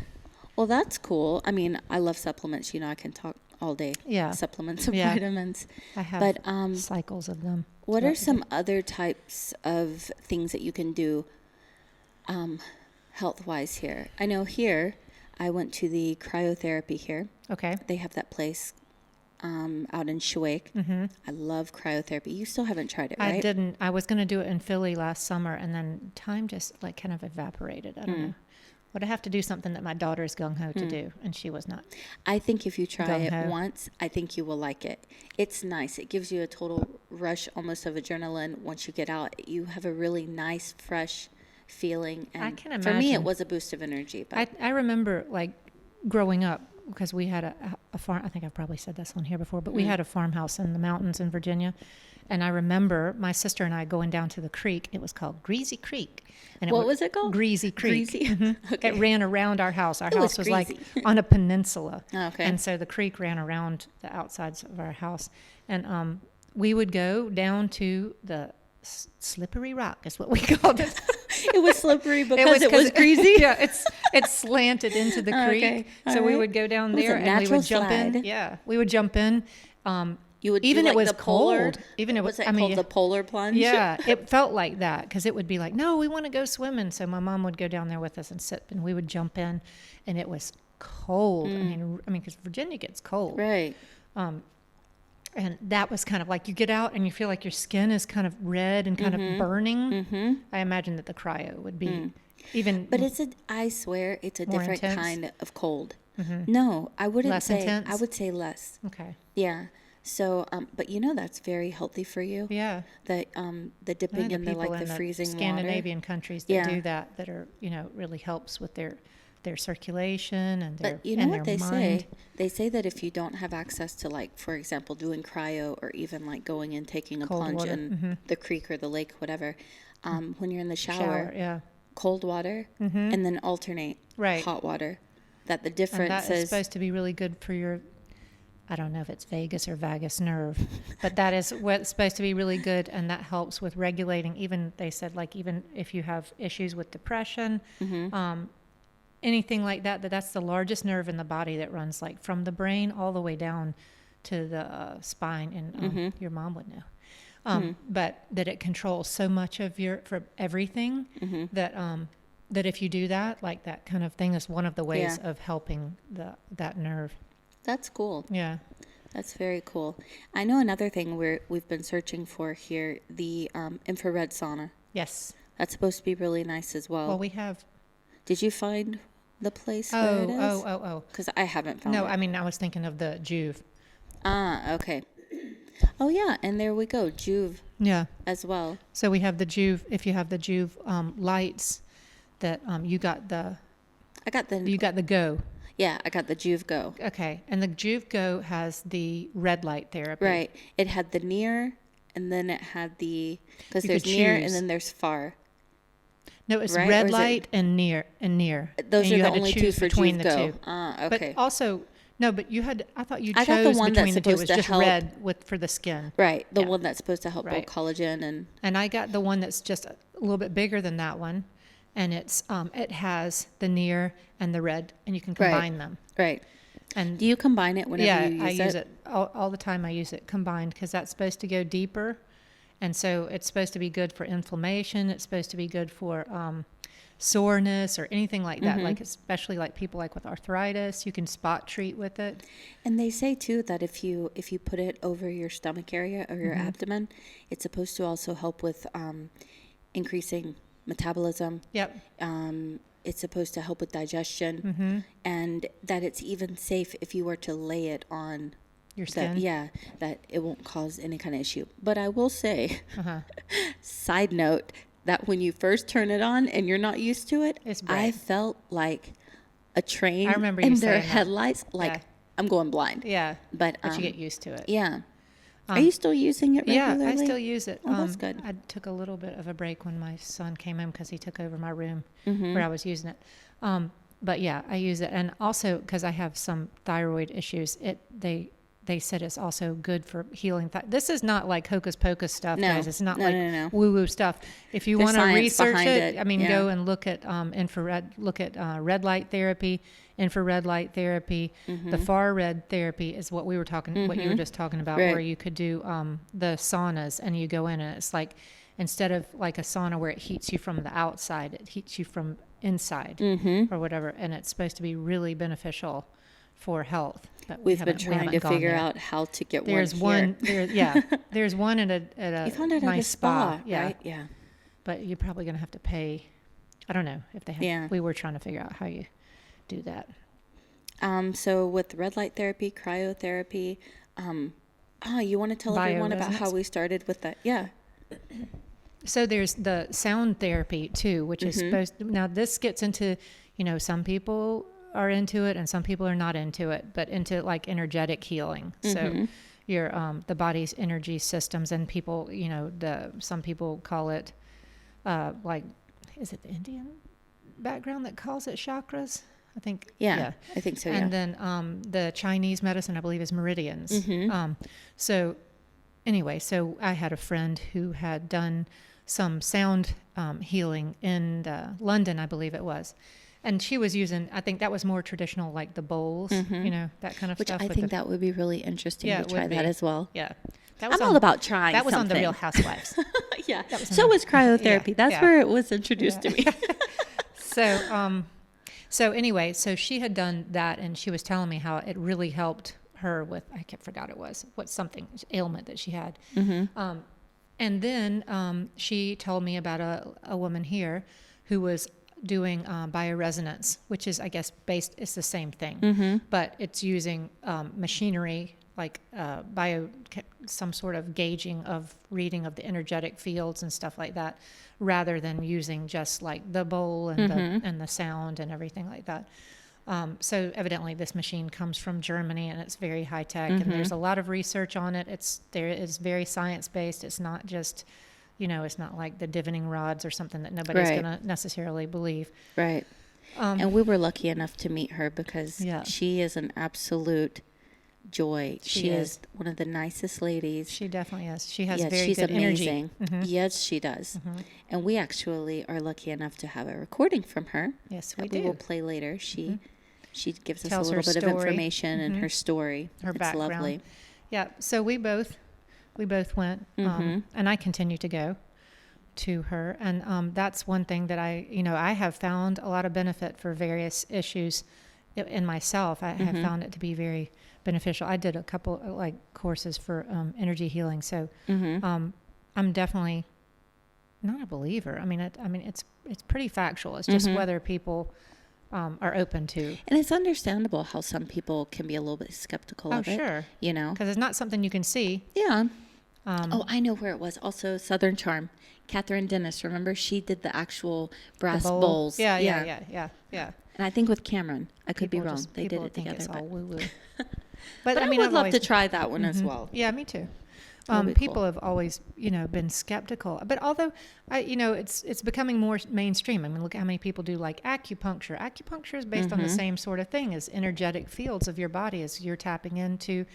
[SPEAKER 1] Well, that's cool. I mean, I love supplements. I can talk all day.
[SPEAKER 2] Yeah.
[SPEAKER 1] Supplements and
[SPEAKER 2] Yeah.
[SPEAKER 1] vitamins.
[SPEAKER 2] I have
[SPEAKER 1] But
[SPEAKER 2] cycles of them.
[SPEAKER 1] what
[SPEAKER 2] throughout
[SPEAKER 1] are
[SPEAKER 2] the
[SPEAKER 1] some
[SPEAKER 2] day.
[SPEAKER 1] other types of things that you can do health-wise here? I know here, I went to the cryotherapy here.
[SPEAKER 2] Okay.
[SPEAKER 1] They have that place out in Kuwait. I love cryotherapy. You still haven't tried it, right?
[SPEAKER 2] I didn't. I was going to do it in Philly last summer, and then time just like kind of evaporated. I don't know. Would I have to do something that my daughter is gung-ho to do? And she was not.
[SPEAKER 1] I think if you try
[SPEAKER 2] Gung-ho.
[SPEAKER 1] it once, I think you will like it. It's nice. It gives you a total rush almost of adrenaline. Once you get out, you have a really nice, fresh feeling. And
[SPEAKER 2] I can
[SPEAKER 1] for me, it
[SPEAKER 2] imagine.
[SPEAKER 1] was a boost of energy. But
[SPEAKER 2] I remember like growing up, because we had a farm. I think I've probably said this on here before, but we had a farmhouse in the mountains in Virginia. And I remember my sister and I going down to the creek. It was called Greasy Creek. And
[SPEAKER 1] what was it called?
[SPEAKER 2] Greasy Creek.
[SPEAKER 1] Greasy?
[SPEAKER 2] Mhm.
[SPEAKER 1] Okay.
[SPEAKER 2] It ran around our house. Our
[SPEAKER 1] It was
[SPEAKER 2] house was like
[SPEAKER 1] greasy.
[SPEAKER 2] on a peninsula.
[SPEAKER 1] Okay.
[SPEAKER 2] And so the creek ran around the outsides of our house. And we would go down to the slippery rock is what we called it.
[SPEAKER 1] It was slippery because it was greasy.
[SPEAKER 2] Yeah, it's slanted into the creek.
[SPEAKER 1] Okay,
[SPEAKER 2] So
[SPEAKER 1] all
[SPEAKER 2] we
[SPEAKER 1] right.
[SPEAKER 2] would go down
[SPEAKER 1] It was a
[SPEAKER 2] there and we
[SPEAKER 1] natural
[SPEAKER 2] would jump in.
[SPEAKER 1] slide.
[SPEAKER 2] Yeah, we would jump in.
[SPEAKER 1] You would
[SPEAKER 2] Even
[SPEAKER 1] do
[SPEAKER 2] it
[SPEAKER 1] like
[SPEAKER 2] was
[SPEAKER 1] the polar,
[SPEAKER 2] cold. Even it was.
[SPEAKER 1] What's it
[SPEAKER 2] I mean,
[SPEAKER 1] called? The polar plunge.
[SPEAKER 2] yeah, it felt like that because it would be like, no, we want to go swimming. So my mom would go down there with us and sit, and we would jump in, and it was cold. I mean, because Virginia gets cold,
[SPEAKER 1] Right.
[SPEAKER 2] and that was kind of like you get out and you feel like your skin is kind of red and kind of burning. I imagine that the cryo would be even.
[SPEAKER 1] But I swear, it's a
[SPEAKER 2] More
[SPEAKER 1] different
[SPEAKER 2] intense?
[SPEAKER 1] kind of cold. No, I wouldn't
[SPEAKER 2] Less
[SPEAKER 1] say.
[SPEAKER 2] intense?
[SPEAKER 1] I would say less.
[SPEAKER 2] okay.
[SPEAKER 1] Yeah. So, but that's very healthy for you.
[SPEAKER 2] Yeah.
[SPEAKER 1] The
[SPEAKER 2] I know
[SPEAKER 1] dipping
[SPEAKER 2] the
[SPEAKER 1] in the
[SPEAKER 2] people
[SPEAKER 1] like
[SPEAKER 2] in
[SPEAKER 1] the freezing
[SPEAKER 2] Scandinavian
[SPEAKER 1] water.
[SPEAKER 2] countries that
[SPEAKER 1] Yeah.
[SPEAKER 2] do that are really helps with their circulation and their
[SPEAKER 1] But you know
[SPEAKER 2] and
[SPEAKER 1] what
[SPEAKER 2] their
[SPEAKER 1] they
[SPEAKER 2] mind.
[SPEAKER 1] say? They say that if you don't have access to, like, for example, doing cryo or even like going and taking a
[SPEAKER 2] Cold
[SPEAKER 1] plunge
[SPEAKER 2] water.
[SPEAKER 1] in the creek or the lake, whatever, when you're in the
[SPEAKER 2] Shower, yeah.
[SPEAKER 1] cold water and then alternate
[SPEAKER 2] Right.
[SPEAKER 1] hot water. That the
[SPEAKER 2] And
[SPEAKER 1] difference
[SPEAKER 2] that is
[SPEAKER 1] is
[SPEAKER 2] supposed to be really good for your, I don't know if it's vagus or vagus nerve, but that is what's supposed to be really good, and that helps with regulating. Even they said, like, even if you have issues with depression, anything like that, that's the largest nerve in the body that runs like from the brain all the way down to the spine, and your mom would know. But that it controls so much of for everything that that if you do that, like that kind of thing is one of the ways of helping that nerve.
[SPEAKER 1] that's cool.
[SPEAKER 2] Yeah.
[SPEAKER 1] That's very cool. I know another thing we've been searching for here, the infrared sauna.
[SPEAKER 2] Yes.
[SPEAKER 1] That's supposed to be really nice as well.
[SPEAKER 2] Well, we have.
[SPEAKER 1] Did you find the place where it is?
[SPEAKER 2] Oh.
[SPEAKER 1] Because I haven't found
[SPEAKER 2] No,
[SPEAKER 1] it.
[SPEAKER 2] I mean, I was thinking of the Juve.
[SPEAKER 1] Ah, okay. Oh, yeah, and there we go, Juve
[SPEAKER 2] Yeah.
[SPEAKER 1] as well.
[SPEAKER 2] So we have the Juve. If you have the Juve lights, that you got the Go.
[SPEAKER 1] Yeah, I got the Juve Go.
[SPEAKER 2] Okay, and the Juve Go has the red light therapy.
[SPEAKER 1] Right. It had the near, and then it had because
[SPEAKER 2] You
[SPEAKER 1] there's
[SPEAKER 2] could
[SPEAKER 1] near
[SPEAKER 2] choose.
[SPEAKER 1] and then there's far.
[SPEAKER 2] No, it's
[SPEAKER 1] Right? Or
[SPEAKER 2] red
[SPEAKER 1] is it-
[SPEAKER 2] light and near.
[SPEAKER 1] Those
[SPEAKER 2] And
[SPEAKER 1] are
[SPEAKER 2] you
[SPEAKER 1] the
[SPEAKER 2] had to
[SPEAKER 1] only two
[SPEAKER 2] choose
[SPEAKER 1] for
[SPEAKER 2] between
[SPEAKER 1] Juve
[SPEAKER 2] the
[SPEAKER 1] Go.
[SPEAKER 2] two.
[SPEAKER 1] Ah, okay.
[SPEAKER 2] But also, no, but you had. I thought you
[SPEAKER 1] I
[SPEAKER 2] chose
[SPEAKER 1] got the one that's
[SPEAKER 2] between the two. It was
[SPEAKER 1] supposed to
[SPEAKER 2] just
[SPEAKER 1] help-
[SPEAKER 2] red for the skin.
[SPEAKER 1] Right, the
[SPEAKER 2] Yeah.
[SPEAKER 1] one that's supposed to help
[SPEAKER 2] Right.
[SPEAKER 1] build collagen and
[SPEAKER 2] And I got the one that's just a little bit bigger than that one, and it has the near and the red, and you can combine them.
[SPEAKER 1] right.
[SPEAKER 2] And
[SPEAKER 1] Do you combine it whenever you
[SPEAKER 2] I
[SPEAKER 1] use
[SPEAKER 2] use it all the time. I use it combined because that's supposed to go deeper, and so it's supposed to be good for inflammation. It's supposed to be good for soreness or anything like that. Like especially like people like with arthritis, you can spot treat with it.
[SPEAKER 1] And they say too that if you put it over your stomach area or your abdomen, it's supposed to also help with increasing metabolism.
[SPEAKER 2] Yep.
[SPEAKER 1] It's supposed to help with digestion, and that it's even safe if you were to lay it on
[SPEAKER 2] Your skin.
[SPEAKER 1] that it won't cause any kind of issue. But I will say, side note, that when you first turn it on and you're not used to it,
[SPEAKER 2] It's
[SPEAKER 1] I
[SPEAKER 2] bright.
[SPEAKER 1] felt like a train
[SPEAKER 2] I remember you
[SPEAKER 1] in their
[SPEAKER 2] saying that.
[SPEAKER 1] headlights. Like
[SPEAKER 2] Yeah.
[SPEAKER 1] I'm going blind.
[SPEAKER 2] Yeah.
[SPEAKER 1] But
[SPEAKER 2] you get used to it.
[SPEAKER 1] yeah. Are you still using it
[SPEAKER 2] Yeah,
[SPEAKER 1] regularly?
[SPEAKER 2] I still use it.
[SPEAKER 1] Oh, that's good.
[SPEAKER 2] I took a little bit of a break when my son came home because he took over my room where I was using it. But yeah, I use it, and also because I have some thyroid issues, they said it's also good for healing. This is not like hocus pocus stuff,
[SPEAKER 1] No.
[SPEAKER 2] guys. It's not
[SPEAKER 1] No,
[SPEAKER 2] like
[SPEAKER 1] no.
[SPEAKER 2] woo woo stuff. If you
[SPEAKER 1] There's
[SPEAKER 2] want to
[SPEAKER 1] science
[SPEAKER 2] research
[SPEAKER 1] behind
[SPEAKER 2] it,
[SPEAKER 1] it,
[SPEAKER 2] I mean,
[SPEAKER 1] yeah.
[SPEAKER 2] go and look at infrared. Look at red light therapy, infrared light therapy. The far red therapy is what we were talking, what you were just talking about,
[SPEAKER 1] Right.
[SPEAKER 2] where you could do the saunas, and you go in, and it's like instead of like a sauna where it heats you from the outside, it heats you from inside or whatever, and it's supposed to be really beneficial for health. But
[SPEAKER 1] We've been
[SPEAKER 2] we
[SPEAKER 1] trying
[SPEAKER 2] haven't
[SPEAKER 1] to
[SPEAKER 2] gone
[SPEAKER 1] figure
[SPEAKER 2] there.
[SPEAKER 1] out how to get
[SPEAKER 2] There's
[SPEAKER 1] one here.
[SPEAKER 2] there's one at a
[SPEAKER 1] You found it
[SPEAKER 2] nice
[SPEAKER 1] at a spa,
[SPEAKER 2] Yeah,
[SPEAKER 1] right? Yeah.
[SPEAKER 2] but you're probably going to have to pay I don't know if they have.
[SPEAKER 1] Yeah.
[SPEAKER 2] We were trying to figure out how you do that.
[SPEAKER 1] So with red light therapy, cryotherapy, you want to tell everyone about how
[SPEAKER 2] Bioresonance.
[SPEAKER 1] we started with that? Yeah.
[SPEAKER 2] So there's the sound therapy too, which is supposed to, now this gets into, some people are into it and some people are not into it, but into like energetic healing. So your, the body's energy systems, and people, some people call it, like, is it the Indian background that calls it chakras? I think.
[SPEAKER 1] Yeah. I think so.
[SPEAKER 2] And
[SPEAKER 1] Yeah.
[SPEAKER 2] then, the Chinese medicine, I believe, is meridians. So anyway, so I had a friend who had done some sound healing in London, I believe it was. And she was using, I think that was more traditional, like the bowls, that kind of
[SPEAKER 1] Which
[SPEAKER 2] stuff.
[SPEAKER 1] I think that would be really interesting to
[SPEAKER 2] it
[SPEAKER 1] try
[SPEAKER 2] would
[SPEAKER 1] that
[SPEAKER 2] be.
[SPEAKER 1] as well.
[SPEAKER 2] Yeah. That
[SPEAKER 1] I'm all about trying
[SPEAKER 2] That was
[SPEAKER 1] something.
[SPEAKER 2] on The Real Housewives.
[SPEAKER 1] Yeah.
[SPEAKER 2] was
[SPEAKER 1] So was cryotherapy.
[SPEAKER 2] Yeah.
[SPEAKER 1] That's
[SPEAKER 2] Yeah.
[SPEAKER 1] where it was introduced to me.
[SPEAKER 2] So anyway, so she had done that, and she was telling me how it really helped her with, forgot it was, something ailment that she had. And then she told me about a woman here who was doing bioresonance, which is, I guess, it's the same thing, but it's using machinery, like some sort of gauging of reading of the energetic fields and stuff like that, rather than using just like the bowl and the sound and everything like that. So evidently this machine comes from Germany, and it's very high tech, and there's a lot of research on it. It's very science based. It's not just, it's not like the divining rods or something that nobody's
[SPEAKER 1] Right.
[SPEAKER 2] going to necessarily believe.
[SPEAKER 1] Right. And we were lucky enough to meet her because
[SPEAKER 2] Yeah.
[SPEAKER 1] she is an absolute joy.
[SPEAKER 2] She
[SPEAKER 1] is
[SPEAKER 2] is.
[SPEAKER 1] one of the nicest ladies.
[SPEAKER 2] She definitely is. She has
[SPEAKER 1] Yes,
[SPEAKER 2] very
[SPEAKER 1] she's
[SPEAKER 2] good
[SPEAKER 1] amazing.
[SPEAKER 2] energy.
[SPEAKER 1] Yes, she does. And we actually are lucky enough to have a recording from her.
[SPEAKER 2] Yes, we
[SPEAKER 1] that
[SPEAKER 2] do.
[SPEAKER 1] we will play later. She gives us
[SPEAKER 2] Tells
[SPEAKER 1] a
[SPEAKER 2] her
[SPEAKER 1] little bit of
[SPEAKER 2] story.
[SPEAKER 1] information and her story.
[SPEAKER 2] Her
[SPEAKER 1] it's
[SPEAKER 2] background.
[SPEAKER 1] lovely.
[SPEAKER 2] Yeah. So we both went, and I continue to go to her, and that's one thing that I have found a lot of benefit for various issues in myself. I have found it to be very beneficial. I did a couple like courses for energy healing, so I'm definitely not a believer. I mean, it's pretty factual. It's just whether people are open to.
[SPEAKER 1] And it's understandable how some people can be a little bit skeptical of it.
[SPEAKER 2] Sure. Because it's not something you can see.
[SPEAKER 1] Yeah. I know where it was. Also, Southern Charm. Catherine Dennis, remember? She did the actual brass bowls.
[SPEAKER 2] Yeah.
[SPEAKER 1] And I think with Cameron, I could be
[SPEAKER 2] People
[SPEAKER 1] wrong.
[SPEAKER 2] just-
[SPEAKER 1] They did
[SPEAKER 2] people
[SPEAKER 1] it
[SPEAKER 2] think
[SPEAKER 1] together.
[SPEAKER 2] it's all
[SPEAKER 1] But,
[SPEAKER 2] woo-woo.
[SPEAKER 1] but I
[SPEAKER 2] mean,
[SPEAKER 1] would
[SPEAKER 2] I've
[SPEAKER 1] love
[SPEAKER 2] always-
[SPEAKER 1] to try that one as well.
[SPEAKER 2] Yeah, me too.
[SPEAKER 1] That would be
[SPEAKER 2] People
[SPEAKER 1] cool.
[SPEAKER 2] have always, been skeptical, but although it's becoming more mainstream. I mean, look at how many people do like acupuncture. Acupuncture is based on the same sort of thing as energetic fields of your body, as you're tapping into,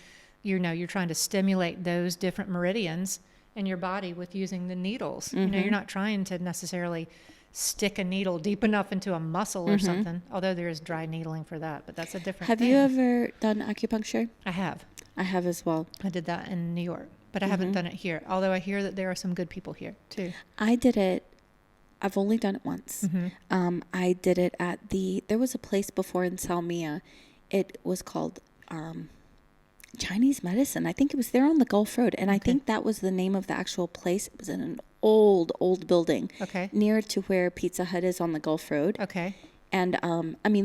[SPEAKER 2] you're trying to stimulate those different meridians in your body with using the needles. You're not trying to necessarily stick a needle deep enough into a muscle or something, although there is dry needling for that, but that's a different
[SPEAKER 1] Have
[SPEAKER 2] thing.
[SPEAKER 1] you ever done acupuncture?
[SPEAKER 2] I have.
[SPEAKER 1] I have as well.
[SPEAKER 2] I did that in New York, but I haven't done it here, although I hear that there are some good people here too.
[SPEAKER 1] I did it. I've only done it once. I did it at there was a place before in Salmia. It was called Chinese Medicine. I think it was there on the Gulf Road. And I think that was the name of the actual place. It was in an old building.
[SPEAKER 2] Okay.
[SPEAKER 1] Near to where Pizza Hut is on the Gulf Road.
[SPEAKER 2] Okay.
[SPEAKER 1] And,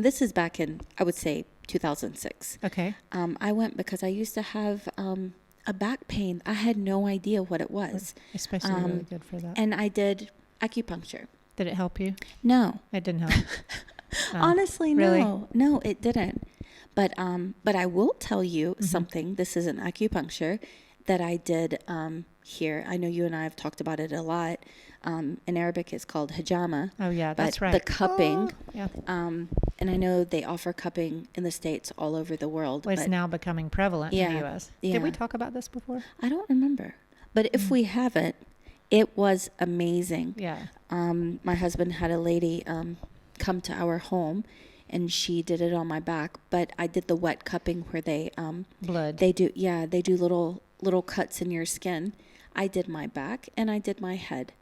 [SPEAKER 1] this is back in, I would say, 2006.
[SPEAKER 2] Okay.
[SPEAKER 1] I went because I used to have a back pain. I had no idea what it was.
[SPEAKER 2] It's supposed to be really good for that.
[SPEAKER 1] And I did acupuncture.
[SPEAKER 2] Did it help you?
[SPEAKER 1] No.
[SPEAKER 2] It didn't help.
[SPEAKER 1] Honestly,
[SPEAKER 2] really?
[SPEAKER 1] No, it didn't. But I will tell you something. This isn't acupuncture that I did here. I know you and I have talked about it a lot. In Arabic, it's called hijama.
[SPEAKER 2] Oh yeah, that's
[SPEAKER 1] but
[SPEAKER 2] right.
[SPEAKER 1] The cupping.
[SPEAKER 2] Oh, yeah.
[SPEAKER 1] And I know they offer cupping in the States all over the world.
[SPEAKER 2] Well, it's
[SPEAKER 1] but
[SPEAKER 2] now becoming prevalent in the U.S.
[SPEAKER 1] yeah.
[SPEAKER 2] Did we talk about this before?
[SPEAKER 1] I don't remember. But if we haven't, it was amazing.
[SPEAKER 2] Yeah.
[SPEAKER 1] My husband had a lady come to our home, and she did it on my back. But I did the wet cupping where they
[SPEAKER 2] Blood.
[SPEAKER 1] They do little cuts in your skin. I did my back and I did my head.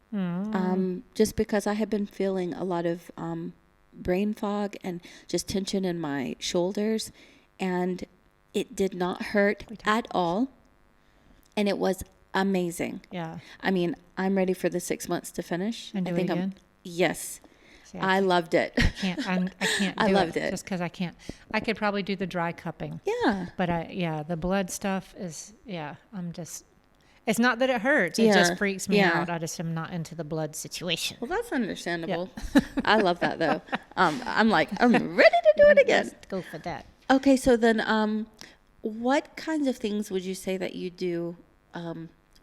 [SPEAKER 1] Just because I had been feeling a lot of brain fog and just tension in my shoulders, and it did not hurt at all, and it was amazing.
[SPEAKER 2] Yeah.
[SPEAKER 1] I mean, I'm ready for the 6 months to finish.
[SPEAKER 2] And
[SPEAKER 1] I
[SPEAKER 2] do
[SPEAKER 1] think
[SPEAKER 2] it again?
[SPEAKER 1] yes.
[SPEAKER 2] See,
[SPEAKER 1] I loved it.
[SPEAKER 2] I can't do
[SPEAKER 1] I loved it.
[SPEAKER 2] just because I can't. I could probably do the dry cupping.
[SPEAKER 1] Yeah.
[SPEAKER 2] But the blood stuff is, I'm just, it's not that it hurts. It
[SPEAKER 1] Yeah.
[SPEAKER 2] just freaks me
[SPEAKER 1] Yeah.
[SPEAKER 2] out. I just am not into the blood situation.
[SPEAKER 1] Well, that's understandable. I love that though. I'm like, I'm ready to do it again.
[SPEAKER 2] Let's go for that.
[SPEAKER 1] Okay, so then, what kinds of things would you say that you do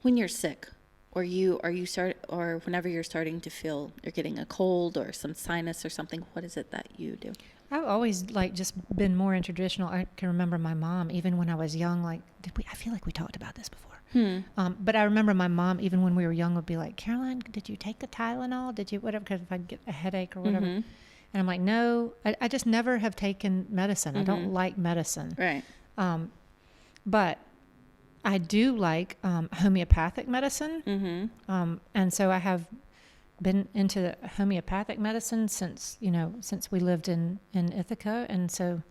[SPEAKER 1] when you're sick, or whenever you're starting to feel you're getting a cold or some sinus or something? What is it that you do?
[SPEAKER 2] I've always just been more in traditional. I can remember my mom, even when I was young, I feel like we talked about this before. But I remember my mom, even when we were young, would be like, Caroline, did you take a Tylenol? Did you, whatever, because if I get a headache or whatever. And I'm like, no, I just never have taken medicine. I don't like medicine.
[SPEAKER 1] Right.
[SPEAKER 2] But I do like homeopathic medicine. And so I have been into homeopathic medicine since we lived in Ithaca. And so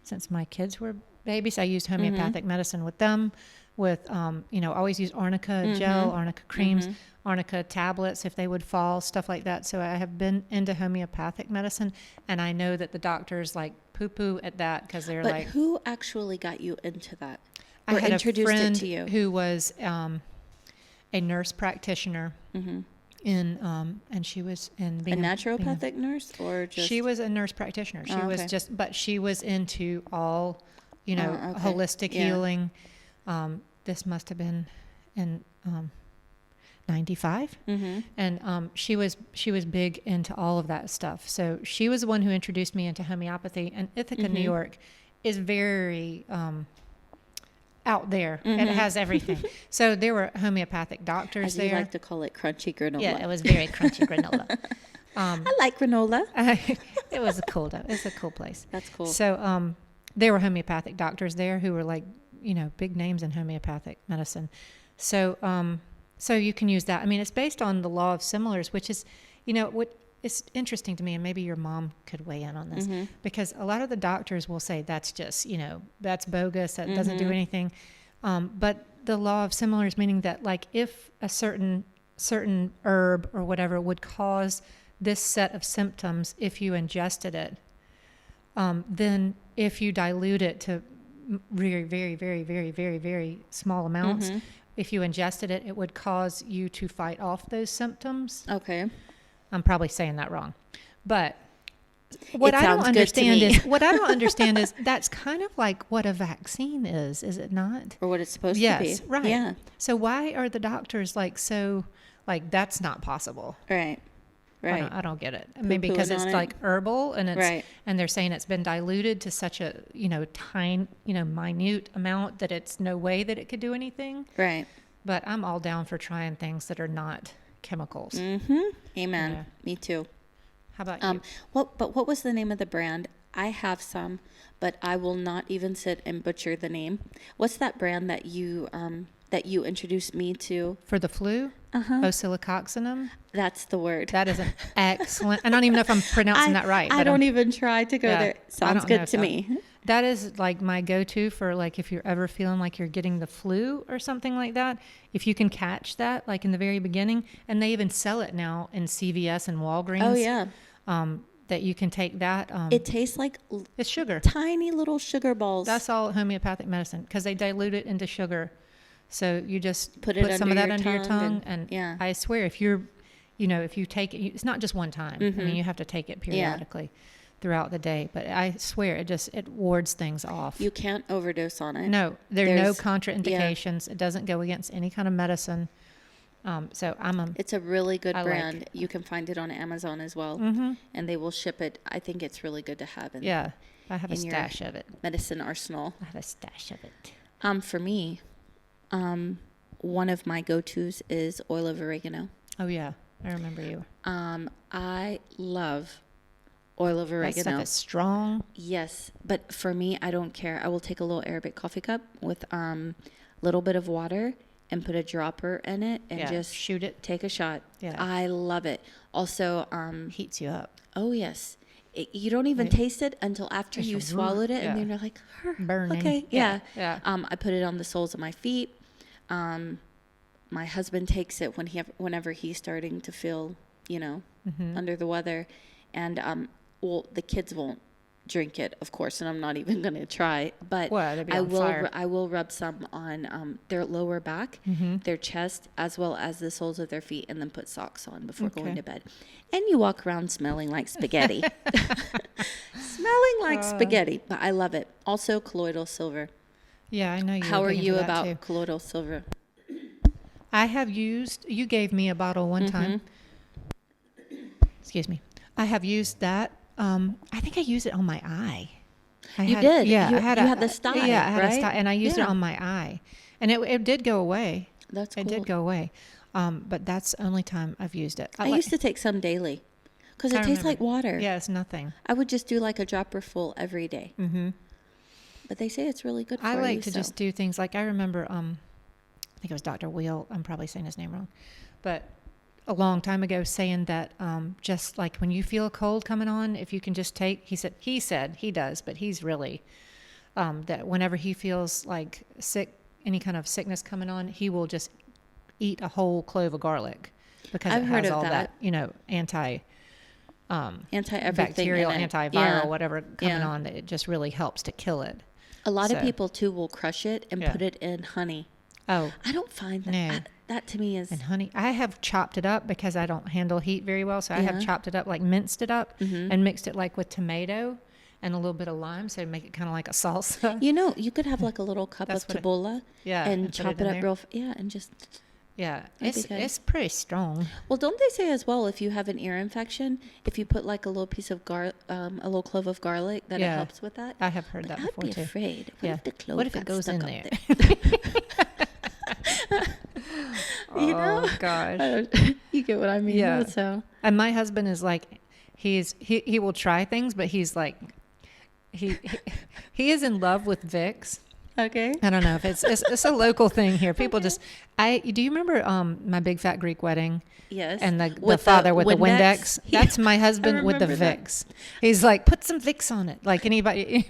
[SPEAKER 2] since my kids were babies, I used homeopathic medicine with them, with, always use arnica gel, arnica creams, arnica tablets if they would fall, stuff like that. So I have been into homeopathic medicine, and I know that the doctors poo-poo at that because they're
[SPEAKER 1] But who actually got you into that?
[SPEAKER 2] I
[SPEAKER 1] Or
[SPEAKER 2] had
[SPEAKER 1] introduced
[SPEAKER 2] a friend
[SPEAKER 1] it to you?
[SPEAKER 2] who was a nurse practitioner and she was in
[SPEAKER 1] A
[SPEAKER 2] being
[SPEAKER 1] naturopathic nurse, or just?
[SPEAKER 2] She was a nurse practitioner. She was
[SPEAKER 1] okay.
[SPEAKER 2] but she was into all,
[SPEAKER 1] Okay.
[SPEAKER 2] holistic healing. This must have been in 95. And she was big into all of that stuff. So she was the one who introduced me into homeopathy. And Ithaca, New York is very out there. It has everything. So there were homeopathic doctors
[SPEAKER 1] As
[SPEAKER 2] there.
[SPEAKER 1] you like to call it, crunchy granola.
[SPEAKER 2] Yeah, it was very crunchy granola.
[SPEAKER 1] I like granola.
[SPEAKER 2] It was a cool place.
[SPEAKER 1] That's cool.
[SPEAKER 2] So there were homeopathic doctors there who were big names in homeopathic medicine. So so you can use that. I mean, it's based on the law of similars, which is, what it's interesting to me, and maybe your mom could weigh in on this, because a lot of the doctors will say that's just, that's bogus, that doesn't do anything. But the law of similars, meaning that if a certain herb or whatever would cause this set of symptoms if you ingested it, then if you dilute it to very, very, very, very, very, very small amounts, if you ingested it, it would cause you to fight off those symptoms.
[SPEAKER 1] Okay.
[SPEAKER 2] I'm probably saying that wrong, but what
[SPEAKER 1] It
[SPEAKER 2] I don't
[SPEAKER 1] sounds good to
[SPEAKER 2] understand is that's kind of like what a vaccine is it not?
[SPEAKER 1] Or what it's supposed to be.
[SPEAKER 2] Yes, right.
[SPEAKER 1] Yeah.
[SPEAKER 2] So why are the doctors that's not possible?
[SPEAKER 1] Right. Right.
[SPEAKER 2] I don't get it. Maybe because it's herbal and and they're saying it's been diluted to such a, tiny, minute amount that it's no way that it could do anything.
[SPEAKER 1] Right.
[SPEAKER 2] But I'm all down for trying things that are not chemicals.
[SPEAKER 1] Amen.
[SPEAKER 2] Yeah.
[SPEAKER 1] Me too.
[SPEAKER 2] How about you?
[SPEAKER 1] What was the name of the brand? I have some, but I will not even sit and butcher the name. What's that brand that you introduced me to?
[SPEAKER 2] For the flu? Oscillococcinum?
[SPEAKER 1] That's the word.
[SPEAKER 2] That is an excellent. I don't even know if I'm pronouncing that right.
[SPEAKER 1] I don't even try to go there. Sounds good to me.
[SPEAKER 2] That is my go-to for if you're ever feeling like you're getting the flu or something like that. If you can catch that in the very beginning, and they even sell it now in CVS and Walgreens.
[SPEAKER 1] Oh yeah.
[SPEAKER 2] That you can take that.
[SPEAKER 1] It tastes like
[SPEAKER 2] it's sugar.
[SPEAKER 1] Tiny little sugar balls.
[SPEAKER 2] That's all homeopathic medicine because they dilute it into sugar. So you just put some of that under your tongue, and I swear if you're, if you take it, it's not just one time. I mean, you have to take it periodically throughout the day. But I swear it wards things off.
[SPEAKER 1] You can't overdose on it.
[SPEAKER 2] No, there's no contraindications. It doesn't go against any kind of medicine. So
[SPEAKER 1] it's a really good brand. You can find it on Amazon as well, and they will ship it. I think it's really good to have.
[SPEAKER 2] I have a stash of it.
[SPEAKER 1] Medicine arsenal.
[SPEAKER 2] I have a stash of it.
[SPEAKER 1] For me, one of my go-tos is oil of oregano.
[SPEAKER 2] Oh yeah, I remember you.
[SPEAKER 1] I love oil of oregano.
[SPEAKER 2] That stuff is strong.
[SPEAKER 1] Yes, but for me, I don't care. I will take a little Arabic coffee cup with little bit of water and put a dropper in it and just
[SPEAKER 2] shoot it.
[SPEAKER 1] Take a shot.
[SPEAKER 2] Yeah,
[SPEAKER 1] I love it. Also,
[SPEAKER 2] heats you up.
[SPEAKER 1] Oh yes. You don't even taste it until after you swallowed it, and then you're like,
[SPEAKER 2] burning.
[SPEAKER 1] Okay,
[SPEAKER 2] yeah.
[SPEAKER 1] I put it on the soles of my feet. My husband takes it whenever he's starting to feel, under the weather, and well, the kids won't drink it, of course, and I'm not even going to try, but
[SPEAKER 2] Well, they'd be
[SPEAKER 1] I
[SPEAKER 2] on
[SPEAKER 1] will
[SPEAKER 2] fire.
[SPEAKER 1] I will rub some on their lower back, their chest, as well as the soles of their feet, and then put socks on before going
[SPEAKER 2] Okay.
[SPEAKER 1] to bed. And you walk around smelling like spaghetti. Smelling like spaghetti, but I love it. Also colloidal silver.
[SPEAKER 2] Yeah, I know you
[SPEAKER 1] How
[SPEAKER 2] were
[SPEAKER 1] are
[SPEAKER 2] big into
[SPEAKER 1] you
[SPEAKER 2] that
[SPEAKER 1] about
[SPEAKER 2] too.
[SPEAKER 1] colloidal silver?
[SPEAKER 2] I have used, you gave me a bottle one time. Excuse me. I have used that. I think I used it on my eye.
[SPEAKER 1] You did.
[SPEAKER 2] Yeah,
[SPEAKER 1] You
[SPEAKER 2] I had
[SPEAKER 1] had the sty,
[SPEAKER 2] yeah, I had a
[SPEAKER 1] right?
[SPEAKER 2] sty, and I used it
[SPEAKER 1] Yeah.
[SPEAKER 2] on my eye, and it did go away.
[SPEAKER 1] That's
[SPEAKER 2] It
[SPEAKER 1] cool.
[SPEAKER 2] did go away, but that's the only time I've used it.
[SPEAKER 1] I used to take some daily because
[SPEAKER 2] I
[SPEAKER 1] it tastes like
[SPEAKER 2] remember.
[SPEAKER 1] water.
[SPEAKER 2] Yeah, it's nothing.
[SPEAKER 1] I would just do like a dropper full every day. Mm-hmm. But they say it's really good for
[SPEAKER 2] I
[SPEAKER 1] you.
[SPEAKER 2] like to just do things like I remember. I think it was Dr. Wheel. I'm probably saying his name wrong, but a long time ago saying that just like when you feel a cold coming on, if you can just take, he said he does, but he's really that whenever he feels like sick, any kind of sickness coming on, he will just eat a whole clove of garlic because
[SPEAKER 1] I've
[SPEAKER 2] it
[SPEAKER 1] heard
[SPEAKER 2] has
[SPEAKER 1] of
[SPEAKER 2] all
[SPEAKER 1] that.
[SPEAKER 2] anti-bacterial,
[SPEAKER 1] Everything in it.
[SPEAKER 2] antiviral,
[SPEAKER 1] Yeah.
[SPEAKER 2] whatever coming
[SPEAKER 1] Yeah.
[SPEAKER 2] on, that it just really helps to kill it.
[SPEAKER 1] A lot of
[SPEAKER 2] So-
[SPEAKER 1] people too will crush it and
[SPEAKER 2] Yeah.
[SPEAKER 1] put it in honey.
[SPEAKER 2] Oh,
[SPEAKER 1] I don't find that.
[SPEAKER 2] No.
[SPEAKER 1] That to me is.
[SPEAKER 2] and honey, I have chopped it up because I don't handle heat very well. So I have
[SPEAKER 1] Yeah.
[SPEAKER 2] chopped it up, like minced it up and mixed it like with tomato and a little bit of lime. So make it kind of like a salsa.
[SPEAKER 1] You know, you could have like a little cup
[SPEAKER 2] That's
[SPEAKER 1] of
[SPEAKER 2] what it-
[SPEAKER 1] tabola
[SPEAKER 2] Yeah,
[SPEAKER 1] and
[SPEAKER 2] and put
[SPEAKER 1] chop
[SPEAKER 2] it
[SPEAKER 1] it
[SPEAKER 2] in
[SPEAKER 1] up
[SPEAKER 2] there.
[SPEAKER 1] real. Yeah, and just.
[SPEAKER 2] Yeah,
[SPEAKER 1] That'd be good.
[SPEAKER 2] it's pretty strong.
[SPEAKER 1] Well, don't they say as well if you have an ear infection, if you put like a little piece of a little clove of garlic, that it
[SPEAKER 2] Yeah.
[SPEAKER 1] helps with that?
[SPEAKER 2] I have heard
[SPEAKER 1] But
[SPEAKER 2] that
[SPEAKER 1] I'd
[SPEAKER 2] before
[SPEAKER 1] be
[SPEAKER 2] too.
[SPEAKER 1] afraid. What
[SPEAKER 2] Yeah.
[SPEAKER 1] if the clove
[SPEAKER 2] What if it
[SPEAKER 1] got
[SPEAKER 2] goes
[SPEAKER 1] stuck
[SPEAKER 2] in
[SPEAKER 1] up
[SPEAKER 2] there?
[SPEAKER 1] You know?
[SPEAKER 2] Oh gosh.
[SPEAKER 1] You get what I mean?
[SPEAKER 2] Yeah.
[SPEAKER 1] So.
[SPEAKER 2] And my husband is like, he will try things, but he's like, he he is in love with Vicks.
[SPEAKER 1] Okay.
[SPEAKER 2] I don't know if it's a local thing here. People just do you remember my big fat Greek wedding?
[SPEAKER 1] Yes.
[SPEAKER 2] And the
[SPEAKER 1] With
[SPEAKER 2] father with the
[SPEAKER 1] Windex?
[SPEAKER 2] Windex. That's my husband with the
[SPEAKER 1] remember that.
[SPEAKER 2] Vicks. He's like, put some Vicks on it. Like anybody,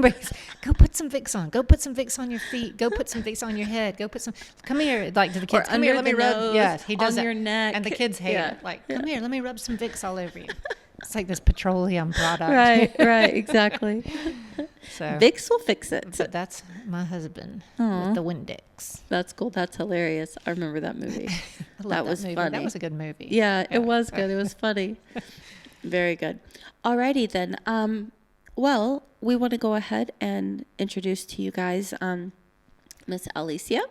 [SPEAKER 2] go put some Vicks on. Go put some Vicks on your feet. Go put some Vicks on your head. Go put some. Come here, like to the kids.
[SPEAKER 1] Or
[SPEAKER 2] Come here,
[SPEAKER 1] under
[SPEAKER 2] let me
[SPEAKER 1] the
[SPEAKER 2] rub.
[SPEAKER 1] nose,
[SPEAKER 2] Yes, he does
[SPEAKER 1] on
[SPEAKER 2] that.
[SPEAKER 1] your neck.
[SPEAKER 2] And the kids hate
[SPEAKER 1] Yeah.
[SPEAKER 2] it. Like, come here, let me rub some Vicks all over you. It's like this petroleum product.
[SPEAKER 1] Right, exactly.
[SPEAKER 2] So,
[SPEAKER 1] Vicks will fix it.
[SPEAKER 2] but that's my husband
[SPEAKER 1] Aw.
[SPEAKER 2] with the Windex.
[SPEAKER 1] That's cool. That's hilarious. I remember that movie.
[SPEAKER 2] I love
[SPEAKER 1] That was
[SPEAKER 2] movie.
[SPEAKER 1] funny.
[SPEAKER 2] That was a good movie.
[SPEAKER 1] Yeah, it was good. It was funny. Very good. Alrighty then. Well, we want to go ahead and introduce to you guys Miss Aleissia.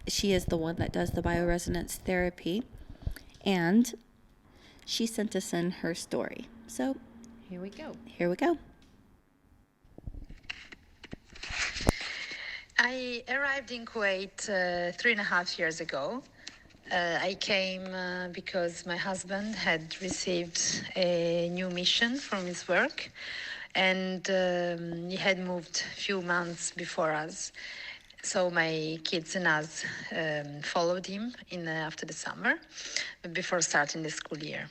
[SPEAKER 1] She is the one that does the bioresonance therapy, and she sent us in her story. So
[SPEAKER 2] Here we go.
[SPEAKER 1] here we go.
[SPEAKER 3] I arrived in Kuwait 3.5 years ago. I came because my husband had received a new mission from his work, and he had moved a few months before us. So my kids and us followed him after the summer, before starting the school year.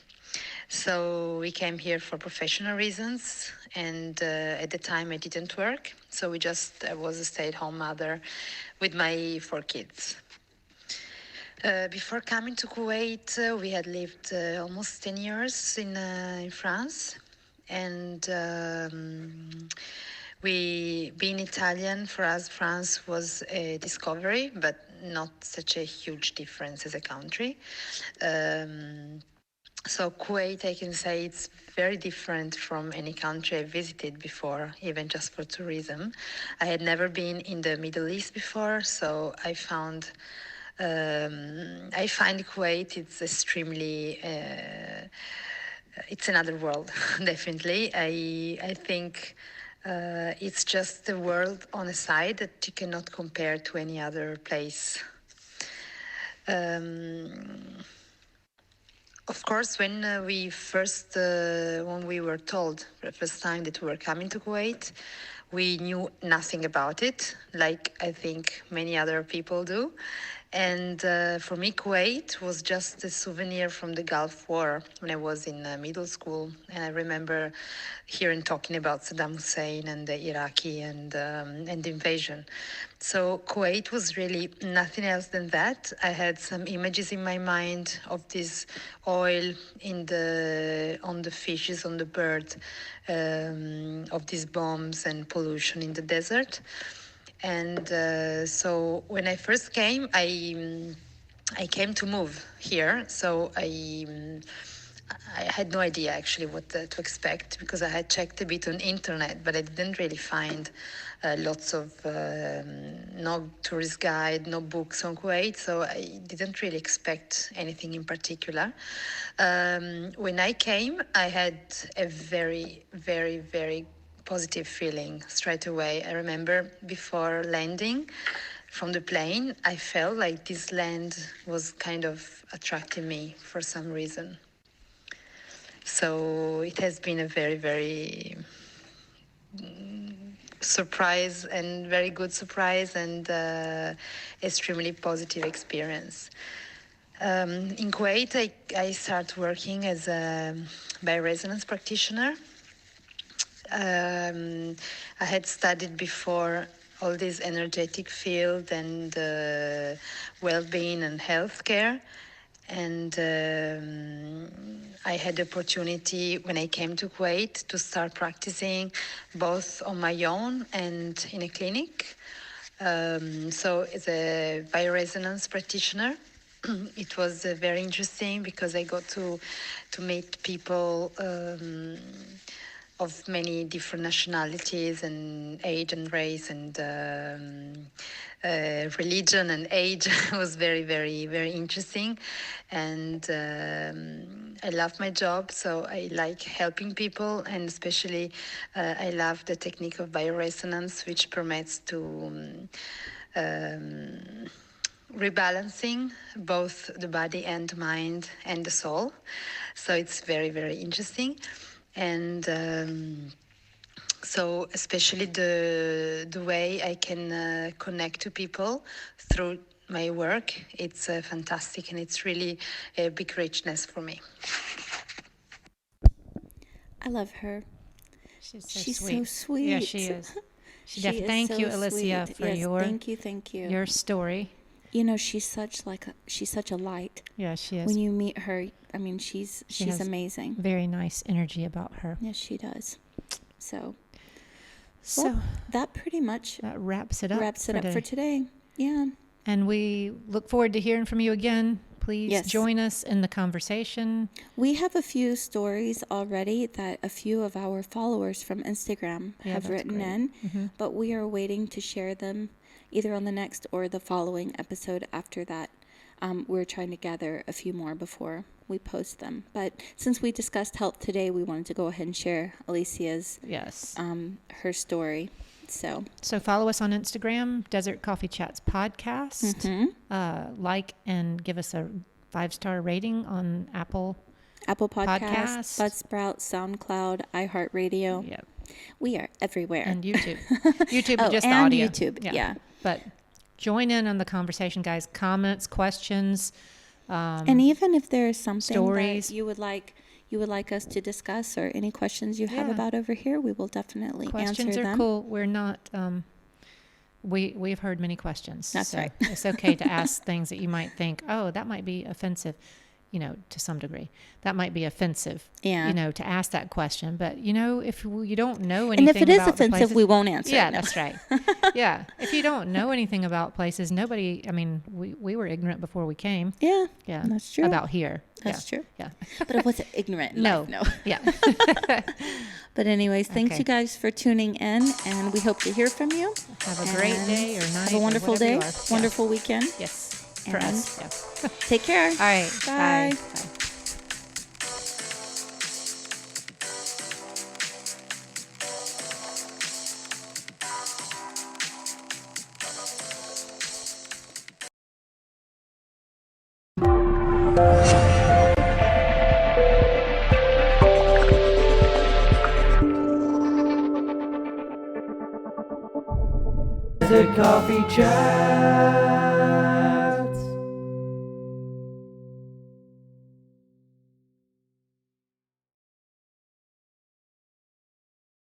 [SPEAKER 3] So we came here for professional reasons, and at the time I didn't work, so I was a stay-at-home mother with my 4 kids. Before coming to Kuwait, we had lived almost 10 years in France, and being Italian, for us, France was a discovery, but not such a huge difference as a country. So Kuwait, I can say it's very different from any country I visited before, even just for tourism. I had never been in the Middle East before, so I find Kuwait, it's extremely, it's another world, definitely. I think it's just a world on a side that you cannot compare to any other place. Of course, when we were told for the first time that we were coming to Kuwait, we knew nothing about it, like I think many other people do. And for me, Kuwait was just a souvenir from the Gulf War when I was in middle school. And I remember hearing talking about Saddam Hussein and the Iraqi and the invasion. So Kuwait was really nothing else than that. I had some images in my mind of this oil on the fishes, on the bird, of these bombs and pollution in the desert. And so when I first came, I came to move here. So I had no idea actually what to expect, because I had checked a bit on internet, but I didn't really find lots of no tourist guide, no books on Kuwait, so I didn't really expect anything in particular. When I came, I had a very, very, very positive feeling straight away. I remember before landing from the plane, I felt like this land was kind of attracting me for some reason. So it has been a very, very surprise and very good surprise and extremely positive experience. In Kuwait, I started working as a bioresonance practitioner. I had studied before all this energetic field and well-being and healthcare. And I had the opportunity when I came to Kuwait to start practicing both on my own and in a clinic. So as a bioresonance practitioner, it was very interesting because I got to meet people of many different nationalities and age and race and religion and age. Was very, very, very interesting. And I love my job, so I like helping people, and especially I love the technique of bioresonance, which permits to rebalancing both the body and mind and the soul. So it's very, very interesting. And so especially the way I can connect to people through my work, it's fantastic, and it's really a big richness for me.
[SPEAKER 1] I love her.
[SPEAKER 2] She's
[SPEAKER 1] so sweet.
[SPEAKER 2] Yeah, she is.
[SPEAKER 1] Thank
[SPEAKER 2] you, Aleissia, for
[SPEAKER 1] thank you.
[SPEAKER 2] your story.
[SPEAKER 1] You know, she's such a light.
[SPEAKER 2] Yeah, she is.
[SPEAKER 1] When you meet her, I mean, she's
[SPEAKER 2] has
[SPEAKER 1] amazing.
[SPEAKER 2] Very nice energy about her.
[SPEAKER 1] Yes, she does. So
[SPEAKER 2] So
[SPEAKER 1] that pretty much
[SPEAKER 2] that wraps it up
[SPEAKER 1] for today. Yeah.
[SPEAKER 2] And we look forward to hearing from you again. Please
[SPEAKER 1] Yes.
[SPEAKER 2] join us in the conversation.
[SPEAKER 1] We have a few stories already that a few of our followers from Instagram
[SPEAKER 2] Yeah,
[SPEAKER 1] have
[SPEAKER 2] that's
[SPEAKER 1] written
[SPEAKER 2] great.
[SPEAKER 1] in, but we are waiting to share them either on the next or the following episode after that. We're trying to gather a few more before we post them. But since we discussed health today, we wanted to go ahead and share Aleissia's,
[SPEAKER 2] Yes.
[SPEAKER 1] her story. So
[SPEAKER 2] follow us on Instagram, Desert Coffee Chats Podcast. Like and give us a 5-star rating on Apple
[SPEAKER 1] Podcasts, Buzzsprout, SoundCloud, iHeartRadio.
[SPEAKER 2] Yep.
[SPEAKER 1] We are everywhere.
[SPEAKER 2] And YouTube. YouTube, just the
[SPEAKER 1] and
[SPEAKER 2] audio.
[SPEAKER 1] YouTube, yeah.
[SPEAKER 2] But join in on the conversation, guys. Comments, questions.
[SPEAKER 1] And even if there's something
[SPEAKER 2] stories.
[SPEAKER 1] that you would like us to discuss, or any questions you have about over here, we will definitely
[SPEAKER 2] Questions
[SPEAKER 1] answer
[SPEAKER 2] are
[SPEAKER 1] them.
[SPEAKER 2] cool. We're not. We've heard many questions.
[SPEAKER 1] That's right.
[SPEAKER 2] It's okay to ask things that you might think, oh, that might be offensive. To some degree, that might be offensive.
[SPEAKER 1] Yeah.
[SPEAKER 2] To ask that question, but if you don't know anything,
[SPEAKER 1] And if it is
[SPEAKER 2] about the
[SPEAKER 1] offensive,
[SPEAKER 2] places,
[SPEAKER 1] we won't answer.
[SPEAKER 2] Yeah,
[SPEAKER 1] it, no.
[SPEAKER 2] that's right. Yeah, if you don't know anything about places, nobody. I mean, we were ignorant before we came.
[SPEAKER 1] Yeah.
[SPEAKER 2] Yeah,
[SPEAKER 1] That's true.
[SPEAKER 2] About here.
[SPEAKER 1] That's true.
[SPEAKER 2] Yeah.
[SPEAKER 1] But it wasn't ignorant. in
[SPEAKER 2] No.
[SPEAKER 1] life, no.
[SPEAKER 2] Yeah.
[SPEAKER 1] But anyways, thanks
[SPEAKER 2] Okay.
[SPEAKER 1] you guys for tuning in, and we hope to hear from you.
[SPEAKER 2] Have a great
[SPEAKER 1] And
[SPEAKER 2] day or night.
[SPEAKER 1] Have a wonderful
[SPEAKER 2] or whatever
[SPEAKER 1] day,
[SPEAKER 2] you are. Yeah.
[SPEAKER 1] wonderful weekend.
[SPEAKER 2] Yes. For
[SPEAKER 1] And
[SPEAKER 2] us. Yeah.
[SPEAKER 1] Take care.
[SPEAKER 2] All right.
[SPEAKER 1] Bye.
[SPEAKER 2] Bye.
[SPEAKER 4] Desert Coffee Chat.